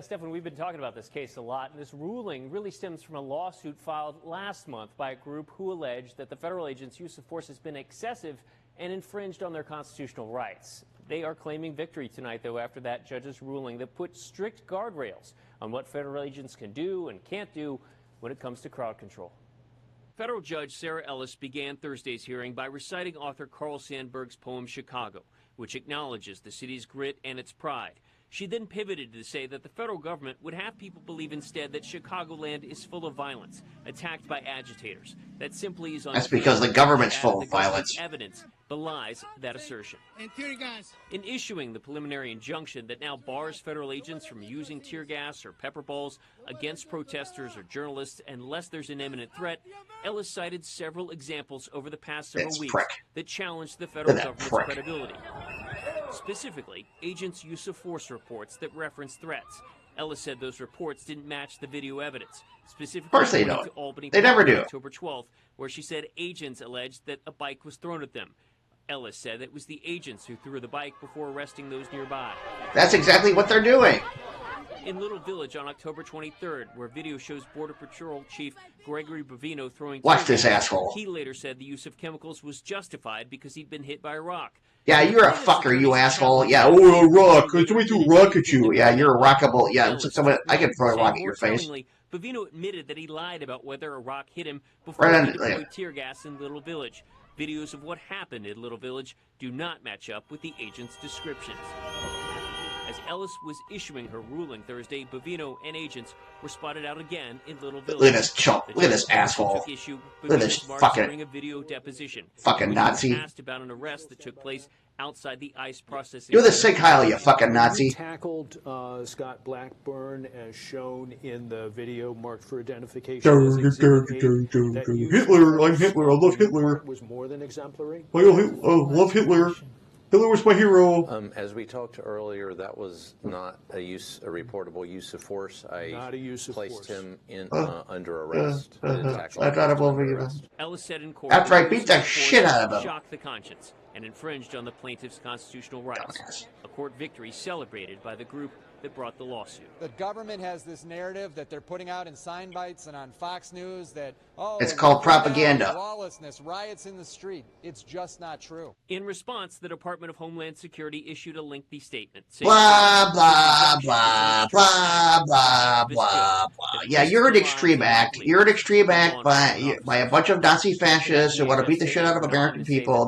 Stefan, we've been talking about this case a lot, and this ruling really stems from a lawsuit filed last month by a group who alleged that the federal agents' use of force has been excessive and infringed on their constitutional rights. They are claiming victory tonight, though, after that judge's ruling that put strict guardrails on what federal agents can do and can't do when it comes to crowd control. Federal Judge Sarah Ellis began Thursday's hearing by reciting author Carl Sandburg's poem Chicago, which acknowledges the city's grit and its pride. She then pivoted to say that the federal government would have people believe instead that Chicagoland is full of violence, attacked by agitators. That simply is untrue. That's because the government's full of violence. Evidence belies that assertion. In issuing the preliminary injunction that now bars federal agents from using tear gas or pepper balls against protesters or journalists unless there's an imminent threat, Ellis cited several examples over the past several weeks that challenged the federal government's credibility. Specifically, agents' use of force reports that reference threats. Ellis said those reports didn't match the video evidence. Specifically, of course they don't. To Albany they never do. October 12th, where she said agents alleged that a bike was thrown at them. Ellis said it was the agents who threw the bike before arresting those nearby. That's exactly what they're doing. In Little Village on October 23rd, where video shows Border Patrol Chief Gregory Bovino throwing... Watch this asshole. He later said the use of chemicals was justified because he'd been hit by a rock. Yeah, you're a fucker, you asshole. Yeah, oh, a rock. Somebody threw a rock at you. Yeah, you're a rockable. Yeah, I can throw a rock at your face. Bovino admitted that he lied about whether a rock hit him before he deployed tear gas in Little Village. Videos of what happened in Little Village do not match up with the agents' descriptions. As Ellis was issuing her ruling Thursday, Bovino and agents were spotted out again in Little Village. Look at this chump. Look at this asshole. Look at this fucking deposition. Fucking Nazi. Asked about an arrest that took place outside the ICE processing. Do the Sig Heil, you fucking Nazi. Tackled Scott Blackburn as shown in the video marked for identification. Hitler, I'm Hitler. I love Hitler. Was more than exemplary. I love Hitler. Hitler was my hero. As we talked earlier, that was not a reportable use of force. Not a use of placed force. Him in under arrest. I thought it was Ellis said in court after I beat the shit out of him. Shocked the conscience and infringed on the plaintiff's constitutional rights. A court victory celebrated by the group that brought the lawsuit. The government has this narrative that they're putting out in sign bites and on Fox News that, it's called propaganda. Lawlessness, riots in the street. It's just not true. In response, the Department of Homeland Security issued a lengthy statement. Blah, blah, blah, blah, blah, blah, blah. Yeah, you're an extreme act. You're an extreme act by a bunch of Nazi fascists who want to beat the shit out of American people.